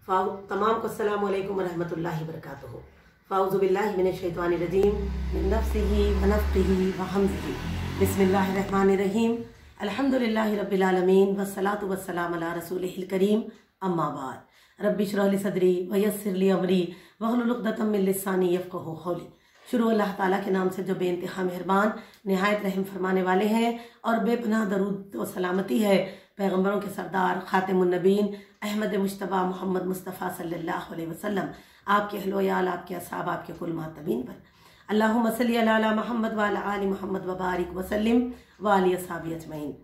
तमाम को अस्सलामु अलैकुम रहमतुल्लाहि वबरकातुहू। फ़ाऊज़ु बिल्लाहि मिनश शैतानिर रजीम मिन नफ्सिही व नफ़्ख़िही व हम्ज़िही। बिस्मिल्लाहिर रहमानिर रहीम। अल्हम्दुलिल्लाहि रब्बिल आलमीन वस्सलातु वस्सलामु अला रसूलिहिल करीम। अम्मा बाद। रब्बि इश्रह ली सदरी व यस्सिर ली अमरी वहलुल उक़दतम मिन लिसानी यफ़क़हू क़ौली। शुरू अल्लाह ताला के नाम से जो बेइंतहा मेहरबान निहायत रहम फरमाने वाले हैं, और बेपनाह दरूद व सलामती है पैगम्बरों के सरदार खातिमुन नबीन अहमद मुश्तबा मोहम्मद मुस्तफ़ा सल्लल्लाहु अलैहि वसल्लम, आपके अहलो याल, आपके असहाब, आपके कुल मातबीन पर। अल्लाहुम्मा सल्ली अला मोहम्मद व अला आलि मोहम्मद व बारिक वसल्लिम व आलि असहाबी अजमईन।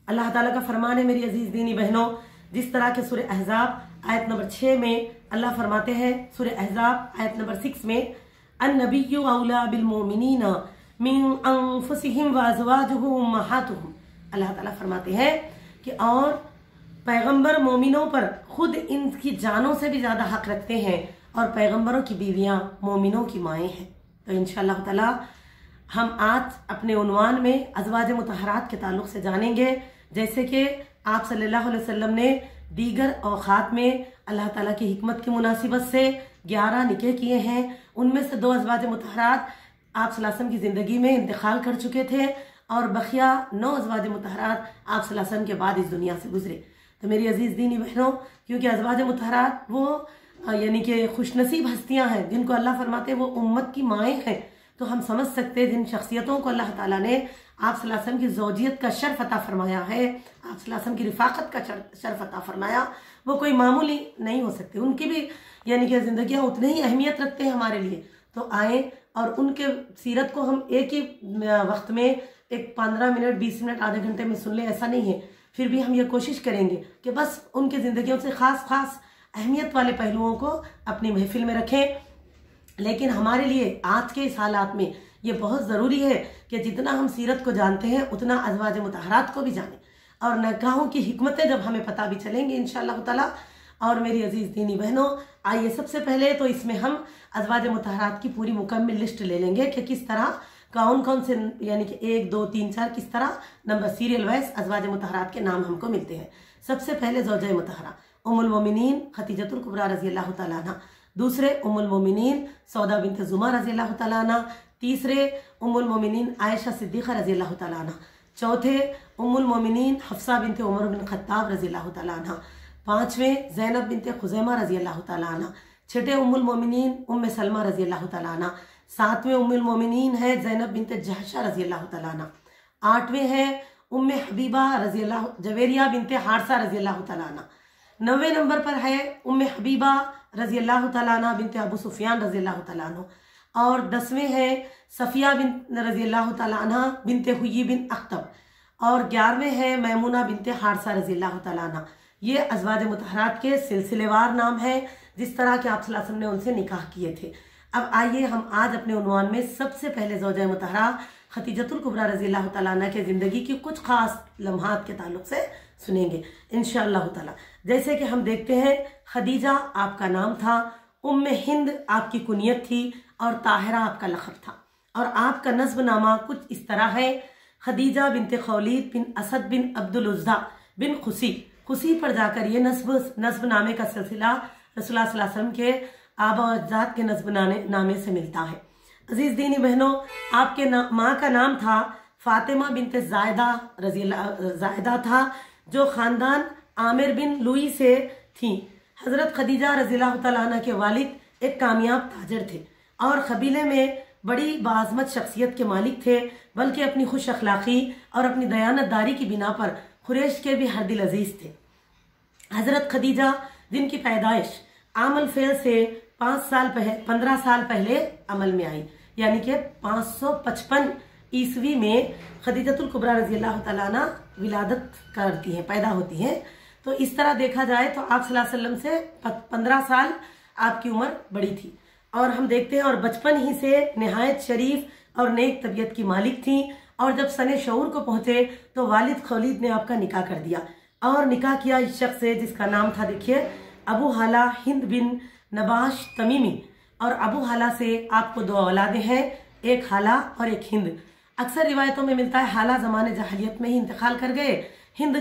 अल्लाह ताला का फरमान है मेरी अजीज दीनी बहनों, जिस तरह के सूरह अहज़ाब आयत नंबर 6 में अल्लाह फरमाते हैं, सूरह अहज़ाब आयत नंबर 6 में अन्नबिय्यु औला बिल मोमिनीना मिन अनफुसिहिम व अज़वाजुहु उम्महातुहुम। अल्लाह ताला फरमाते हैं कि और पैगंबर मोमिनों पर खुद इनकी जानों से भी ज़्यादा हक रखते हैं, और पैगंबरों की बीवियां मोमिनों की माएँ हैं। तो इंशाअल्लाह ताला हम आज अपने उन्वान में अज़वाज मुतहरात के ताल्लुक़ से जानेंगे। जैसे कि आप सल्लल्लाहु अलैहि वसल्लम ने दीगर औक़ात में अल्लाह ताला की हिकमत की मुनासिबत से 11 निकाह किए हैं, उनमें से 2 अज़वाज मुतहरात आप सल्लल्लाहु अलैहि वसल्लम की ज़िंदगी में इंतकाल कर चुके थे, और बखिया 9 अज़वाज मुतहरात आप सल्लल्लाहु अलैहि वसल्लम के बाद इस दुनिया से गुजरे। तो मेरी अजीज़ दीनी बहनों, क्योंकि अज़वाज मुतहरात वो यानी कि खुशनसीब हस्तियां हैं जिनको अल्लाह फरमाते हैं वो उम्मत की माएँ हैं, तो हम समझ सकते हैं जिन शख्सियतों को अल्लाह ताला ने आप सल्लल्लाहु अलैहि वसल्लम की ज़ौजियत का शर्फ अता फरमाया है, आप सल्लल्लाहु अलैहि वसल्लम की रिफ़ाक़त का शर्फ अता फरमाया, वो कोई मामूली नहीं हो सकते। उनकी भी यानी कि ज़िंदगियाँ उतने ही अहमियत रखते हैं हमारे लिए। तो आए और उनके सीरत को हम एक ही वक्त में एक 15 मिनट 20 मिनट आधे घंटे में सुन लें, ऐसा नहीं है। फिर भी हम ये कोशिश करेंगे कि बस उनकी ज़िंदगियों से ख़ास अहमियत वाले पहलुओं को अपनी महफिल में रखें। लेकिन हमारे लिए आज के इस हालात में ये बहुत ज़रूरी है कि जितना हम सीरत को जानते हैं उतना अज़वाज मुतहरात को भी जानें, और निकाहों की हिकमतें जब हमें पता भी चलेंगी इंशाअल्लाह ताला। और मेरी अजीज़ दीनी बहनों, आइए सबसे पहले तो इसमें हम अज़वाज मुतहरात की पूरी मुकम्मल लिस्ट ले लेंगे कि किस तरह कौन कौन से यानी कि 1 2 3 4 किस तरह नंबर सीरियल वाइज अज़वाज मुतहरात के नाम हमको मिलते हैं। सबसे पहले ज़ौजा मुतहरा उम्मुल मोमिनीन खदीजतुल कुबरा रज़ी अल्लाह तआला अन्हा, दूसरे उम्मुल मोमिनीन सौदा बिन्त ज़ुमा रज़ी अल्लाह तआला अन्हा, तीसरे उम्मुल मोमिनीन आयशा सिद्दीक़ा रज़ी अल्लाह तआला अन्हा, चौथे उम्मुल मोमिनीन Hafsa bint Umar bin Khattab रज़ी अल्लाह तआला अन्हा, पांचवें ज़ैनब बिन्त खुज़ैमा रज़ी अल्लाह तआला अन्हा, छठे उम्मुल मोमिनीन उम्मे सलमा रज़ी अल्लाह तआला अन्हा, सातवें उम्मुल मोमिनीन है ज़ैनब बिन्त जहशा रज़ी अल्लाह तआला अन्हा, आठवें है उम्मे हबीबा रज़ी अल्लाह जवेरिया बिन्त हारसा रज़ी अल्लाह तआला अन्हा, 9वें नंबर पर है उम्मे हबीबा रज़ी अल्लाह तआला अन्हा बिन्त अबू सुफियान रज़ी अल्लाह तआला अन्हु, और 10वें है सफ़िया बिन रज़ी अल्लाह तआला अन्हा बिन्त हुय्यी बिन अख्तब, और 11वें है मैमूना बिन्त हारसा रज़ी अल्लाह तआला अन्हा। ये अज़वाज मुतहरात के सिलसिलेवार नाम है, जिस तरह के आप सल्लल्लाहु अलैहि वसल्लम ने उनसे निकाह किए थे। अब आइए हम आज अपने उन्वान में सबसे पहले ज़ौजा मुतहरा खदीजतुल कुबरा रज़ी अल्लाह तआला अन्हा के ज़िंदगी की कुछ ख़ास लम्हात के ताल्लुक़ से सुनेंगे इंशाअल्लाह ताला। जैसे कि हम देखते हैं, खदीजा आपका नाम था, उम्मे हिंद आपकी कुनियत थी, और ताहिरा आपका लक़ब था। और आपका नस्बनामा कुछ इस तरह है, खदीजा बिन्त खौलीद बिन असद बिन अब्दुल उज़्ज़ा बिन खुसी पर जाकर ये नस्बनामे का सिलसिला रसूलुल्लाह सल्लल्लाहु अलैहि वसल्लम के आबा व अजदाद के नस्बनामे से मिलता है। अजीज़ दीनी बहनों, आपके माँ का नाम था फातिमा बिन्त जायदा था, जो ख़ानदान आमिर बिन लुई से थी। हज़रत खदीजा रज़ी अल्लाह तआला अन्हा के वालिद एक कामयाब ताजर थे और कबीले में बड़ी बाज़मत शख्सियत के मालिक थे, बल्कि अपनी खुश अखलाक़ी और अपनी दयानतदारी की बिना पर कुरैश के भी हर दिल अजीज़ थे। हज़रत खदीजा जिनकी पैदाइश आमल फेल से 15 साल पहले अमल में आई, यानी कि 555 ईस्वी में खदीजतुल कुबरा रज़ी अल्लाह तआला अन्हा विलादत करती हैं, पैदा होती हैं। तो इस तरह देखा जाए तो आप सल्लल्लाहु अलैहि वसल्लम से 15 साल आपकी उम्र बड़ी थी, और हम देखते हैं और बचपन ही से नहायत शरीफ और नेक तबीयत की मालिक थी। और जब सने शऊर को पहुंचे तो वालिद खौलीद ने आपका निकाह कर दिया, और निकाह किया इस शख्स से जिसका नाम था, देखिए, अबू हाला हिंद बिन नबाश तमीमी। और अबू हाला से आपको 2 औलादें हैं, एक हाला और एक हिंद। अक्सर रिवायतों में मिलता है हाला ज़माने जahलियत में ही इंतकाल कर गए, हिंद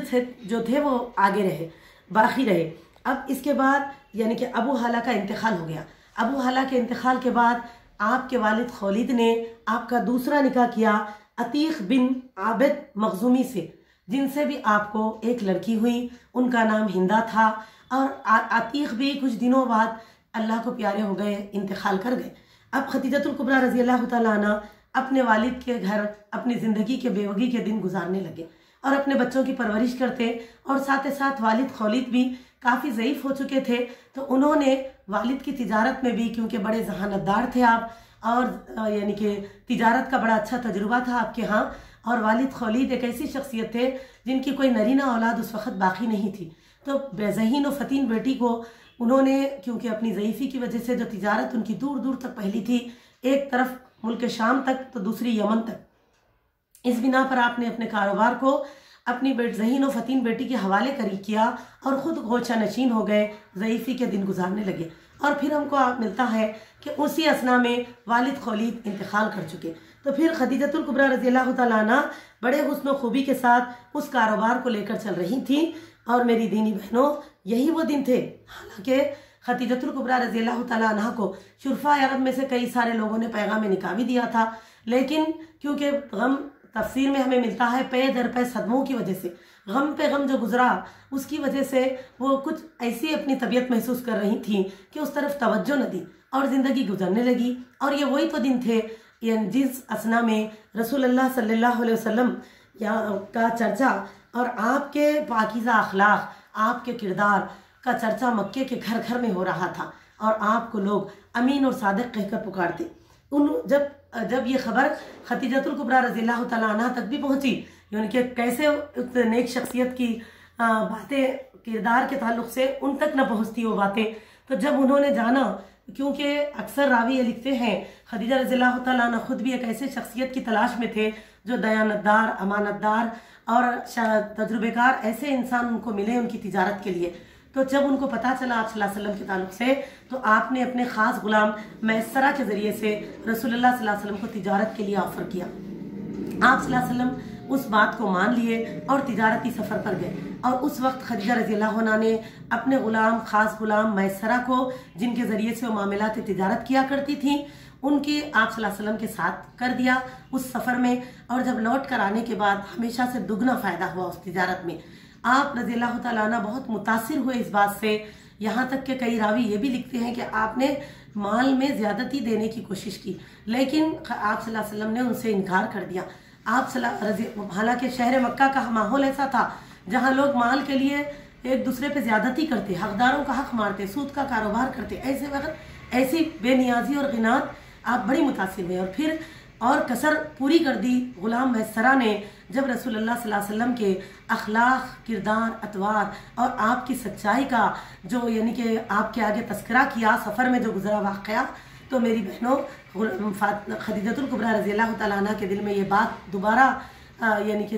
जो थे वो आगे रहे, बाकी रहे। अब इसके बाद यानी कि अबू हाला का इंतकाल हो गया। अबू हाला के इंतकाल के बाद आपके वालिद खौलीद ने आपका दूसरा निकाह किया अतीक बिन आबिद मखजूमी से, जिनसे भी आपको एक लड़की हुई, उनका नाम हिंदा था। और अतीक भी कुछ दिनों बाद अल्लाह को प्यारे हो गए, इंतकाल कर गए। अब खदीजतुल कुबरा रज़ी अल्लाह तआला अन्हा अपने वालिद के घर अपनी ज़िंदगी के बेवगी के दिन गुजारने लगे और अपने बच्चों की परवरिश करते, और साथ ही साथ वालिद खौलीद भी काफ़ी ज़ईफ़ हो चुके थे। तो उन्होंने वालिद की तिजारत में भी, क्योंकि बड़े जहानतदार थे आप और यानी कि तिजारत का बड़ा अच्छा तजुर्बा था आपके यहाँ, और वालिद खौलीद एक ऐसी शख्सियत थे जिनकी कोई नरीना औलाद उस वक़्त बाकी नहीं थी। तो बेज़हीन व फ़तीन बेटी को उन्होंने, क्योंकि अपनी ज़ईफ़ी की वजह से जो तिजारत उनकी दूर दूर तक फैली थी, एक तरफ मुल्क शाम तक तो दूसरी यमन तक, इस बिना पर आपने अपने कारोबार को अपनी ज़हीन व फ़तीन बेटी के हवाले किया और ख़ुद गोशा नशीन हो गए, ज़ईफ़ी के दिन गुजारने लगे। और फिर हमको मिलता है कि उसी असना में वालिद खौलीद इंतकाल कर चुके। तो फिर खदीजतुल कुबरा रज़ी अल्लाह तआला अन्हा बड़े हुस्न खूबी के साथ उस कारोबार को लेकर चल रही थी। और मेरी दीनी बहनों, यही वो दिन थे, हालांकि खदीजतुल कुबरा रज़ी अल्लाह तआला अन्हा को शुरफा अरब में से कई सारे लोगों ने पैगाम निकाह भी दिया था, लेकिन क्योंकि गम तफसीर में हमें मिलता है पे दर पे सदमों की वजह से, गम पे गम जो गुजरा उसकी वजह से वो कुछ ऐसी अपनी तबीयत महसूस कर रही थी कि उस तरफ तवज्जो न दी और ज़िंदगी गुजरने लगी। और ये वही तो दिन थे जिस असना में रसूलुल्लाह सल्लल्लाहु अलैहि वसल्लम का चर्चा और आपके पाकीज़ा अखलाक, आपके किरदार का चर्चा मक्के के घर घर में हो रहा था, और आपको लोग अमीन और सादिक कहकर पुकारते। जब ये खबर खदीजतुल कुबरा रज़ी अल्लाह तआला अन्हा तक भी पहुंची, यानी कि कैसे उस नेक शख्सियत की बातें किरदार के ताल्लुक से उन तक न पहुंचती वो बातें, तो जब उन्होंने जाना, क्योंकि अक्सर रावी ये लिखते हैं खदीजा रज़ी अल्लाह तआला अन्हा खुद भी एक ऐसे शख्सियत की तलाश में थे जो दयानतदार, अमानतदार और तजुर्बेकार ऐसे इंसान उनको मिले उनकी तिजारत के लिए। तो जब उनको पता चला आप सल्लल्लाहु अलैहि वसल्लम के ताल्लुक से, तो आपने अपने ख़ास गुलाम मैसरा के ज़रिए से रसूलुल्लाह सल्लल्लाहु अलैहि वसल्लम को तिजारत के लिए ऑफ़र किया। आप सल्लल्लाहु अलैहि वसल्लम उस बात को मान लिए और तिजारती सफ़र पर गए। और उस वक्त खदीजा रज़ी अल्लाह अन्हा ने अपने ग़ुलाम, ख़ास ग़ुलाम मैसरा को, जिनके ज़रिए से वो मामलात तिजारत किया करती थी, उनके आप सल्लल्लाहु अलैहि वसल्लम के साथ कर दिया उस सफ़र में। और जब लौट कर आने के बाद हमेशा से दुगना फ़ायदा हुआ उस तिजारत में। आप रज़ी अल्लाह तआला अन्हा बहुत मुतासिर हुए इस बात से, यहाँ तक कि कई रावी ये भी लिखते हैं कि आपने माल में ज़्यादती देने की कोशिश की, लेकिन आप सल्लल्लाहु अलैहि वसल्लम ने उनसे इनकार कर दिया। हालांकि शहर मक्का का माहौल ऐसा था जहाँ लोग माल के लिए एक दूसरे पे ज़्यादती करते, हकदारों का हक मारते, सूद का कारोबार करते। ऐसे वक्त ऐसी बेनियाजी और गिनात आप बड़ी मुतासिर हुए, और फिर और कसर पूरी कर दी ग़ुलाम मैसरा ने, जब रसूलुल्लाह सल्लल्लाहु अलैहि वसल्लम के अखलाक, किरदार, अतवार और आपकी सच्चाई का जो यानी कि आपके आगे तस्करा किया सफ़र में जो गुजरा वाक़या। तो मेरी बहनों, खदीजतुल कुबरा रज़ी अल्लाह तआला अन्हा के दिल में ये बात दोबारा यानी कि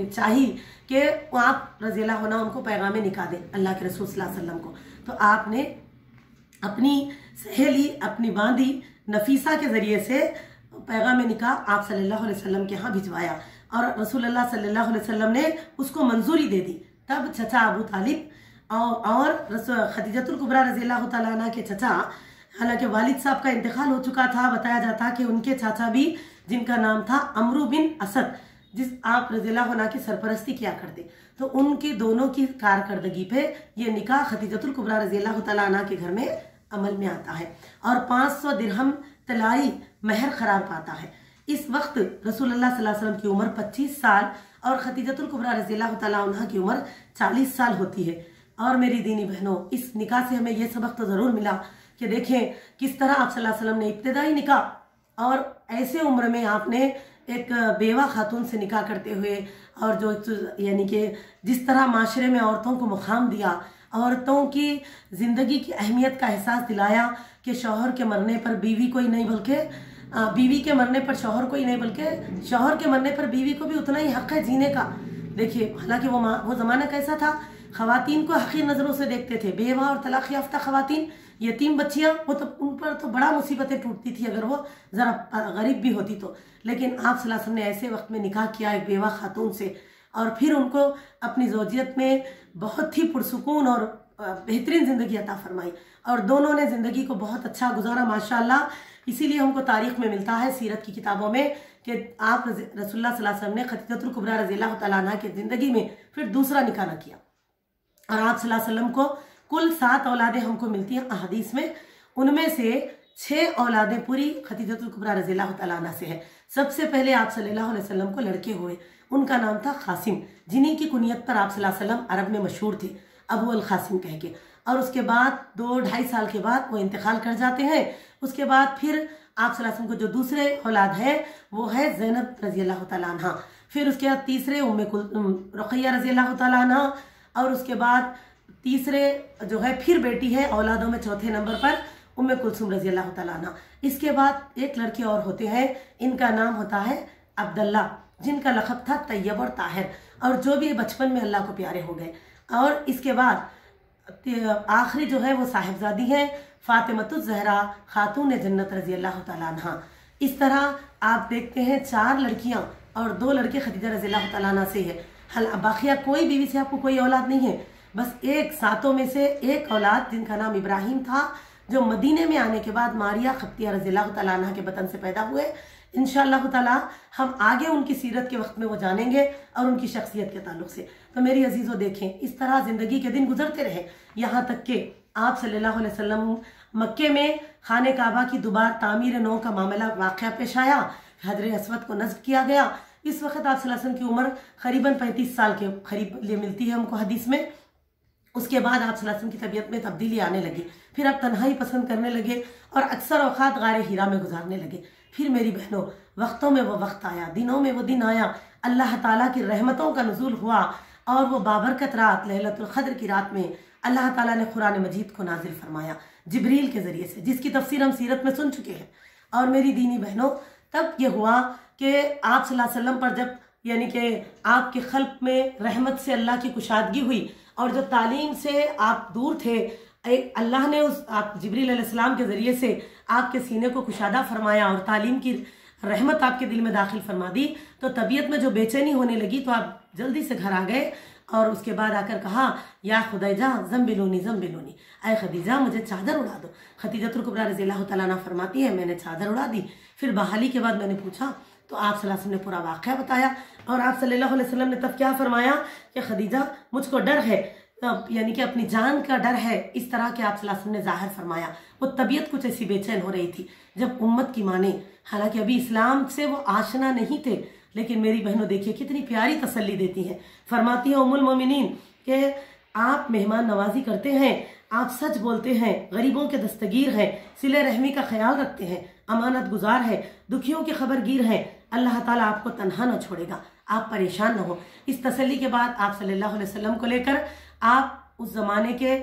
चाहिए कि आप रज़ी अल्लाह अन्हा उनको पैगाम निकाह दें अल्लाह के रसूल सल्लल्लाहु अलैहि वसल्लम को। तो आपने अपनी सहेली, अपनी बांदी नफीसा के ज़रिए से पैगाम निकाह आप सल्लल्लाहु अलैहि वसल्लम के यहाँ भिजवाया, और रसूलुल्लाह सल्लल्लाहु अलैहि वसल्लम ने उसको मंजूरी दे दी। तब चचा अबू तालिब और खदीजतुल कुबरा रज़ी अल्लाह तआला अन्हा के चचा, हालांकि वालिद साहब का इंतकाल हो चुका था, बताया जाता कि उनके चाचा भी, जिनका नाम था अमरू बिन असद, जिस आप रज़ी अल्लाह अन्हा की सरपरस्ती किया करते, तो उनकी दोनों की कारकर्दगी पे ये निकाह खदीजतुल कुबरा रज़ी अल्लाह तआला अन्हा के घर में अमल में आता है, और 500 दिरहम तलाई महर करार पाता है। इस वक्त रसूलुल्लाह सल्लल्लाहु अलैहि वसल्लम की उम्र 25 साल और खदीजतुल कुबरा रज़ी अल्लाह तआला अन्हा की उम्र 40 साल होती है। और मेरी दीनी बहनों, इस निकाह से हमें यह सबक तो ज़रूर मिला कि देखें किस तरह आप सल्लल्लाहु अलैहि वसल्लम ने इब्तिदाई निकाह और ऐसे उम्र में आपने एक बेवा खातून से निकाह करते हुए, और जो यानी कि जिस तरह माशरे में औरतों को मुकाम दिया, औरतों की ज़िंदगी की अहमियत का एहसास दिलाया कि शौहर के मरने पर बीवी कोई नहीं, बल्कि बीवी के मरने पर शौहर कोई नहीं, बल्कि शौहर के मरने पर बीवी को भी उतना ही हक़ है जीने का। देखिए, हालांकि वो ज़माना कैसा था, ख़वातीन को हक़ीर नज़रों से देखते थे। बेवा और तलाक़ याफ्ता ख़वातीन, यतीम बच्चियाँ, वो तो उन पर तो बड़ा मुसीबतें टूटती थी अगर वो ज़रा गरीब भी होती तो। लेकिन आप सल्लल्लाहु अलैहि वसल्लम ने ऐसे वक्त में निकाह किया एक बेवा खातून से, और फिर उनको अपनी ज़ौजियत में बहुत ही पुरसुकून और बेहतरीन ज़िंदगी अता फरमाई और दोनों ने ज़िंदगी को बहुत अच्छा गुजारा माशाअल्लाह। इसीलिए हमको तारीख़ में मिलता है, सीरत की किताबों में, कि आप रसूलुल्लाह सल्लल्लाहु अलैहि वसल्लम ने खदीजतुल कुबरा रज़ियल्लाहु तआला अन्हा की ज़िंदगी में फिर दूसरा निकाह न किया और आप सल्लल्लाहु अलैहि वसल्लम को कुल 7 औलादें हमको मिलती हैं अहादीस में। उनमें से 6 औलादें पूरी खदीजतुल कुबरा रज़ियल्लाहु तआला अन्हा से है। सबसे पहले आप सल्लल्लाहु अलैहि वसल्लम को लड़के हुए, उनका नाम था कासिम, जिन्हीं की कुनियत पर आप सल्लल्लाहु अलैहि वसल्लम अरब में मशहूर थे अबू अल कासिम कह के। और उसके बाद 2-2.5 साल के बाद वो इंतकाल कर जाते हैं। उसके बाद फिर आप सल्लल्लाहु अलैहि वसल्लम को जो दूसरे औलाद है वो है ज़ैनब रज़ियल्लाहु तआला अन्हा। फिर उसके बाद तीसरे उम्मे रुक़ैया रज़ियल्लाहु तआला अन्हा और उसके बाद तीसरे जो है फिर बेटी है औलादों में चौथे नंबर पर उम्मे कुलसूम रज़ियल्लाहु तआला अन्हा। इसके बाद एक लड़के और होते हैं, इनका नाम होता है अब्दुल्ला, जिनका लक़ब था तैयब और ताहिर, और जो भी बचपन में अल्लाह को प्यारे हो गए। और इसके बाद आखिरी जो है वो साहिबजादी हैं फातिमतुज़ ज़हरा खातून जन्नत रज़ियल्लाहु तआला अन्हा। इस तरह आप देखते हैं 4 लड़कियां और 2 लड़के खदीजा रज़ियल्लाहु तआला अन्हा से है। हल बाकिया कोई बीवी से आपको कोई औलाद नहीं है, बस एक 7 में से एक औलाद जिनका नाम इब्राहिम था, जो मदीने में आने के बाद मारिया खप्तिया रज़ियल्लाहु तआला अन्हा के बतन से पैदा हुए। इंशाअल्लाह ताला हम आगे उनकी सीरत के वक्त में वो जानेंगे और उनकी शख्सियत के ताल्लुक से। तो मेरी अजीज़ों देखें, इस तरह ज़िंदगी के दिन गुजरते रहे, यहाँ तक कि आप सल्लल्लाहु अलैहि वसल्लम मक्के में खाने काबा की दोबारा तामीर नौ का मामला वाक़या पेश आया, हजर असवद को नस्ब किया गया। इस वक्त आप सल्लल्लाहु अलैहि वसल्लम की उम्र करीबन 35 साल के करीब मिलती है हमको हदीस में। उसके बाद आप सल्लल्लाहु अलैहि वसल्लम की तबीयत में तब्दीली आने लगी, फिर आप तन्हाई पसंद करने लगे और अक्सर औक़ात गारे हिरा में गुजारने लगे। फिर मेरी बहनों, वक्तों में वो वक्त आया, दिनों में वो दिन आया, अल्लाह ताला की रहमतों का नुज़ूल हुआ और वो बाबरकत रात लैलतुल क़द्र की रात में अल्लाह ताला ने कुरान मजीद को नाजिल फरमाया जिब्रील के ज़रिए से, जिसकी तफसीर हम सीरत में सुन चुके हैं। और मेरी दीनी बहनों, तब ये हुआ कि आप सल्लल्लाहु अलैहि वसल्लम पर जब यानी कि आपके खल्क़ में रहमत से अल्लाह की कुशादगी हुई और जो तालीम से आप दूर थे, अल्लाह ने उस आप जिब्रील अलैहिस्सलाम के ज़रिए से आपके सीने को कुशादा फरमाया और तालीम की रहमत आपके दिल में दाखिल फरमा दी। तो तबीयत में जो बेचैनी होने लगी तो आप जल्दी से घर आ गए और उसके बाद आकर कहा, या खुदैजा ज़म्बिलूनी ज़म्बिलूनी, ऐ खदीजा मुझे चादर उड़ा दो। खदीजतुल कुबरा रज़ियल्लाहु तआला अन्हा फरमाती है, मैंने चादर उड़ा दी। फिर बहाली के बाद मैंने पूछा तो आप सल्लल्लाहु अलैहि वसल्लम ने पूरा वाक़या बताया और आप सल्लल्लाहु अलैहि वसल्लम ने तब क्या फरमाया कि खदीजा मुझको डर है, यानी कि अपनी जान का डर है, इस तरह के आप सल्लल्लाहु अलैहि वसल्लम ने ज़ाहिर फरमाया। वो तबीयत कुछ ऐसी बेचैन हो रही थी जब उम्मत की माने, हालांकि अभी इस्लाम से वो आशना नहीं थे, लेकिन मेरी बहनों देखिए कितनी प्यारी तसल्ली देती हैं। फरमाती है उम्मुल मोमिनीन कि आप मेहमान नवाजी करते हैं, आप सच बोलते हैं, गरीबों के दस्तगीर हैं, सिले रहमी का ख्याल रखते हैं, अमानत गुजार है, दुखियों के खबरगीर हैं, अल्लाह ताला आपको तन्हा न छोड़ेगा, आप परेशान न हो। इस तसल्ली के बाद आप सल्लल्लाहु अलैहि वसल्लम को लेकर आप उस ज़माने के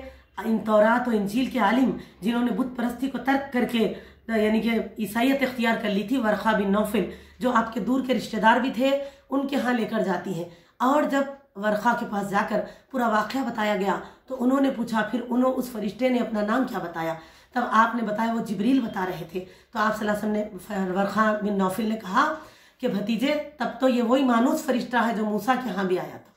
इन तौरात और इंजील के आलिम, जिन्होंने बुत परस्ती को तर्क करके यानी कि ईसाईयत इख्तियार कर ली थी, वर्क़ा बिन नौफल, जो आपके दूर के रिश्तेदार भी थे, उनके यहाँ लेकर जाती हैं। और जब वर्क़ा के पास जाकर पूरा वाक़या बताया गया तो उन्होंने पूछा, फिर उस फरिश्ते ने अपना नाम क्या बताया, तब आपने बताया वो जिब्रील बता रहे थे। तो आप सल्लल्लाहु अलैहि वसल्लम ने वर्क़ा बिन नौफल ने कहा कि भतीजे, तब तो ये वही मानूस फरिश्ता है जो मूसा के यहाँ भी आया था,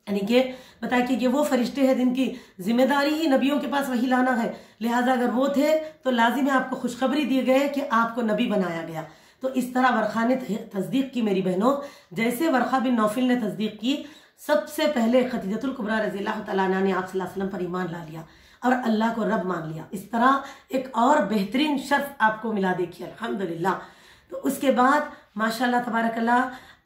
यानी कि बताया कि ये वो फरिश्ते हैं जिनकी जिम्मेदारी ही नबियों के पास वही लाना है, लिहाजा अगर वो थे तो लाजिम है आपको खुशखबरी दी गई कि आपको नबी बनाया गया। तो इस तरह वर्क़ा ने तस्दीक की मेरी बहनों, जैसे वर्क़ा बिन नौफल ने तस्दीक की, सबसे पहले खदीजतुल कुबरा रज़ियल्लाहु तआला अन्हा ने आप सल्लल्लाहु अलैहि वसल्लम पर ईमान ला लिया और अल्लाह को रब मान लिया। इस तरह एक और बेहतरीन शर्फ आपको मिला, देखिए अल्हम्दुलिल्लाह। तो उसके बाद माशाअल्लाह तबारकल्लाह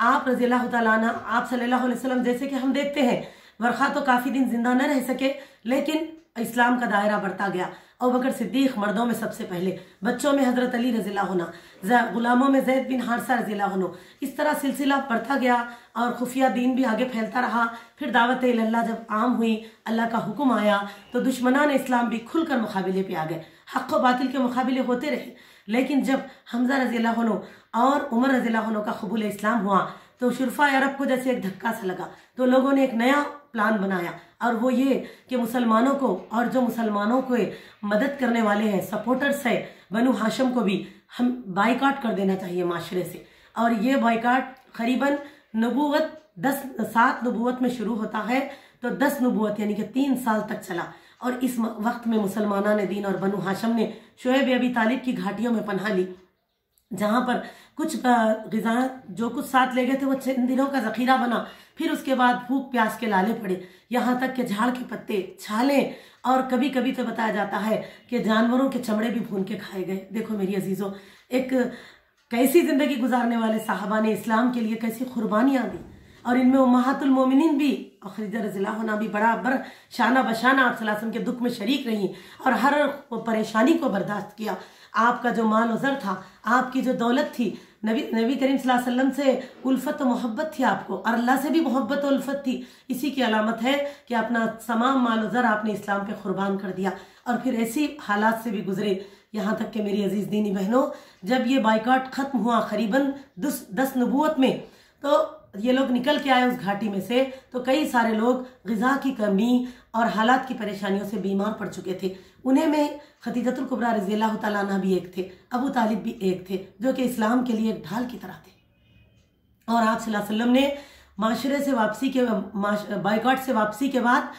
आप रज़ियल्लाहु तआला अन्हा, आप सल्लल्लाहु अलैहि वसल्लम, जैसे कि हम देखते हैं वर्क़ा तो काफ़ी दिन जिंदा न रह सके, लेकिन इस्लाम का दायरा बढ़ता गया। अबू बकर सिद्दीक़ मर्दों में सबसे पहले, बच्चों में हज़रत अली रज़ियल्लाहु अन्हु, गुलामों में ज़ैद बिन हारिसा रज़ियल्लाहु अन्हु। इस तरह सिलसिला बढ़ता गया और खुफिया दीन भी आगे फैलता रहा। फिर दावत इल्लल्लाह जब आम हुई, अल्लाह का हुक्म आया, तो दुश्मनान इस्लाम भी खुलकर मुकाबले पे आ गए। हक़ व बातिल के मुकाबले होते रहे, लेकिन जब हमज़ा रज़ियल्लाहु अन्हु और उमर रज़ियल्लाहु अन्हु का कबूल इस्लाम हुआ तो शुरफा अरब को जैसे एक धक्का सा लगा, तो लोगों ने एक नया प्लान बनाया और वो ये कि मुसलमानों को और जो मुसलमानों को मदद करने वाले हैं, सपोर्टर्स है, बनु हाशिम को भी हम बाइकाट कर देना चाहिए माशरे से। और ये बाइकाट करीबन नबूवत 7 नबूवत में शुरू होता है। तो 10 नबूवत यानी कि 3 साल तक चला। और इस वक्त में मुसलमाना ने दीन और बनु हाशम ने शुएब अबी तालिब की घाटियों में पनाह ली, जहाँ पर कुछ ग़िज़ा जो कुछ साथ ले गए थे वो 6 दिनों का ज़ख़ीरा बना। फिर उसके बाद भूख प्यास के लाले पड़े, यहाँ तक कि झाड़ के पत्ते, छालें और कभी कभी तो बताया जाता है कि जानवरों के चमड़े भी भून के खाए गए। देखो मेरी अजीज़ों, एक कैसी ज़िंदगी गुजारने वाले साहबा ने इस्लाम के लिए कैसी कुर्बानियाँ दी। और इनमें उम्महातुल मोमिनीन भी और खदीजा रज़ियल्लाहु अन्हा भी बराबर शाना बशाना आप सल्लल्लाहु अलैहि वसल्लम के दुख में शरीक रही और हर परेशानी को बर्दाश्त किया। आपका जो माल और ज़र था, आपकी जो दौलत थी, नबी करीम सल्लल्लाहु अलैहि वसल्लम से उल्फत और मोहब्बत थी आपको, और अल्लाह से भी मोहब्बत और उल्फत थी। इसी की अलामत है कि अपना तमाम माल और ज़र आपने इस्लाम पे कुर्बान कर दिया और फिर ऐसी हालात से भी गुजरे। यहाँ तक कि मेरी अजीज़ दीनी बहनों, जब ये बाइकाट ख़त्म हुआ करीबन 10 नबूवत में, तो ये लोग निकल के आए उस घाटी में से, तो कई सारे लोग ग़िज़ा की कमी और हालात की परेशानियों से बीमार पड़ चुके थे। उन्हें में खदीजतुल कुबरा रज़ियल्लाहु तआला अन्हा भी एक थे, अबू तालिब भी एक थे, जो कि इस्लाम के लिए एक ढाल की तरह थे। और आप सल्लल्लाहु अलैहि वसल्लम ने माशरे से वापसी के बाइकाट से वापसी के बाद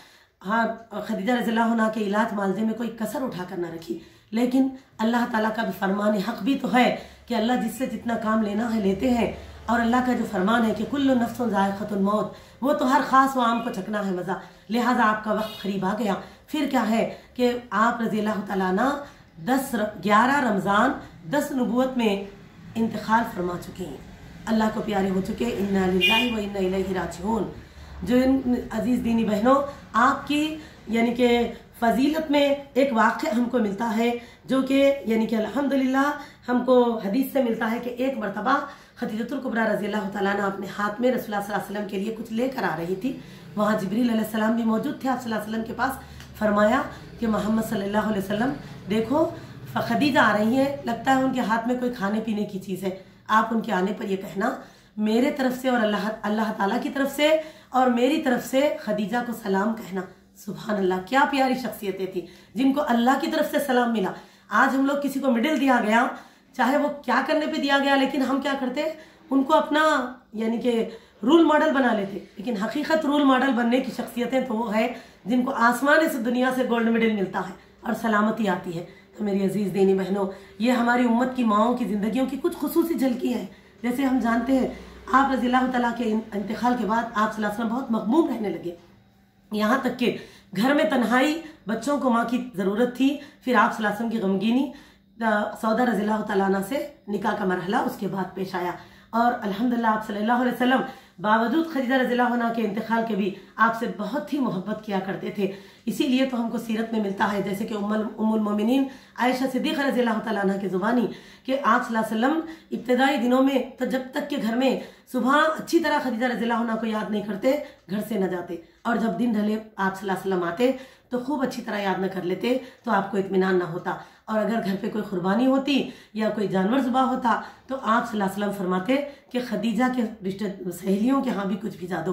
खदीजा रज़ियल्लाहु अन्हा के इलाज मालजे में कोई कसर उठा कर न रखी। लेकिन अल्लाह ताला का भी फरमान हक़ भी तो है कि अल्लाह जिससे जितना काम लेना है लेते हैं, और अल्लाह का जो फरमान है कि कुल्लु नफ्सुन ज़ाइक़तुल मौत, वो तो हर ख़ास व आम को चखना है मज़ा। लिहाजा आपका वक्त करीब आ गया। फिर क्या है कि आप रज़ियल्लाहु तआला अन्हा 11 रमज़ान 10 नबूवत में इंतकाल फरमा चुके हैं, अल्लाह को प्यारे हो चुके। इन्ना लिल्लाहि व इन्ना इलैहि राजिऊन। जो अजीज़ दीनी बहनों, आपकी यानी कि फ़जीलत में एक वाक़या हमको मिलता है, जो कि यानी कि अल्हम्दुलिल्लाह हमको हदीस से मिलता है कि एक मरतबा खदीजतुल कुबरा रज़ियल्लाहु तआला अन्हा अपने हाथ में रसूलुल्लाह सल्लल्लाहु अलैहि वसल्लम के लिए कुछ लेकर आ रही थी। वहाँ जिब्रील अलैहिस्सलाम भी मौजूद थे आप सल्लल्लाहु अलैहि वसल्लम के पास। फरमाया कि मोहम्मद सल्लल्लाहु अलैहि वसल्लम देखो खदीजा आ रही हैं, लगता है उनके हाथ में कोई खाने पीने की चीज़ है। आप उनके आने पर यह कहना मेरे तरफ से और अल्लाह ताला की तरफ से और मेरी तरफ से खदीजा को सलाम कहना। सुभान अल्लाह, क्या प्यारी शख्सियतें थी जिनको अल्लाह की तरफ से सलाम मिला। आज हम लोग किसी को मिडिल दिया गया, चाहे वो क्या करने पे दिया गया, लेकिन हम क्या करते, उनको अपना यानी कि रूल मॉडल बना लेते। लेकिन हकीकत रूल मॉडल बनने की शख्सियतें तो वो है जिनको आसमान से दुनिया से गोल्ड मेडल मिलता है और सलामती आती है। तो मेरी अजीज़ दीनी बहनों, ये हमारी उम्मत की माओं की ज़िंदगियों की कुछ खुसूसी झलकी हैं। जैसे हम जानते हैं आप रज़ियल्लाहु तआला के इंतकाल के बाद आप सल्लल्लाहु अलैहि वसल्लम बहुत मग़मूम रहने लगे, यहाँ तक कि घर में तन्हाई, बच्चों को माँ की ज़रूरत थी। फिर आप सल्लल्लाहु अलैहि वसल्लम की गमगीनी सौदा रज़ियल्लाहु तआला अन्हा से निकाह का मरहला उसके बाद पेश आया। और अल्हम्दुलिल्लाह आप सल्लल्लाहु अलैहि वसल्लम बावजूद खदीजा रज़ियल्लाहु अन्हा के इंतकाल के भी आपसे बहुत ही मोहब्बत किया करते थे। इसीलिए तो हमको सीरत में मिलता है, जैसे कि उम्मुल मोमिनीन आयशा सिद्दीक़ा रज़ियल्लाहु तआला अन्हा की ज़ुबानी, कि आप सल्लल्लाहु अलैहि वसल्लम इब्तिदाई दिनों में तो जब तक के घर में सुबह अच्छी तरह खदीजा रज़ियल्लाहु अन्हा को याद नहीं करते, घर से न जाते, और जब दिन ढले आप सल्लल्लाहु अलैहि वसल्लम आते तो खूब अच्छी तरह याद न कर लेते तो आपको इत्मीनान ना होता। और अगर घर पे कोई कुर्बानी होती या कोई जानवर ज़ुबा होता तो आप सल्लल्लाहु अलैहि वसल्लम फरमाते कि खदीजा के सहेलियों के यहाँ भी कुछ भिजा दो।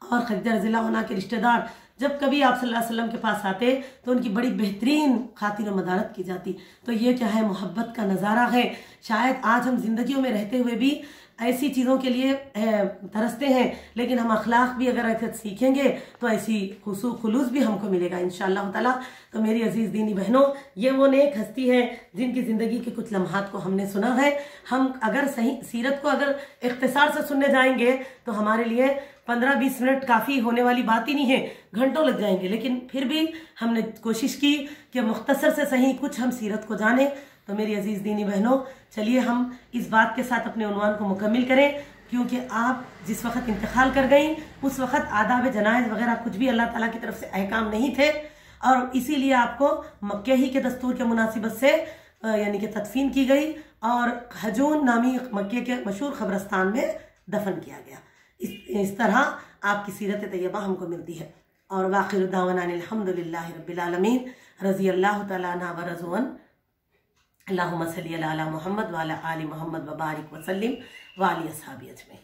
और खदीजा रज़ियल्लाहु अन्हा के रिश्तेदार जब कभी आप सल्लल्लाहु अलैहि वसल्लम के पास आते तो उनकी बड़ी बेहतरीन खातिर व मदारत की जाती। तो ये क्या है, मोहब्बत का नज़ारा है। शायद आज हम जिंदगियों में रहते हुए भी ऐसी चीज़ों के लिए तरसते हैं, लेकिन हम अखलाक भी अगर ऐसे सीखेंगे तो ऐसी खुलूस भी हमको मिलेगा इंशाअल्लाह ताला। तो मेरी अजीज़ दीनी बहनों, ये वो नेक हस्ती है जिनकी ज़िंदगी के कुछ लम्हात को हमने सुना है। हम अगर सही सीरत को अगर इख्तिसार से सुनने जाएंगे तो हमारे लिए 15-20 मिनट काफ़ी होने वाली बात ही नहीं है, घंटों लग जाएंगे। लेकिन फिर भी हमने कोशिश की कि मुख्तसर से सही कुछ हम सीरत को जानें। तो मेरी अजीज़ दीनी बहनों, चलिए हम इस बात के साथ अपने उन्वान को मुकम्मिल करें, क्योंकि आप जिस वक्त इंतकाल कर गई उस वक्त आदाब जनाइज़ वगैरह कुछ भी अल्लाह ताला की तरफ से अहकाम नहीं थे, और इसीलिए आपको मक्के ही के दस्तूर के मुनासिबत से यानी कि तदफीन की गई और हजून नामी मक्के के मशहूर ख़बरस्तान में दफन किया गया। इस तरह आपकी सीरत तैयबा हमको मिलती है। और वाखिर दावाना अल्हम्दुलिल्लाहि रब्बिल आलमीन, रज़ियल्लाहु तआला अन्हा व रज़ुअन। अल्लाहुम्मा सल्ली अला मुहम्मद व अला आलि मुहम्मद व बारिक व सल्लिम व अली अस्हाबी अजमईन।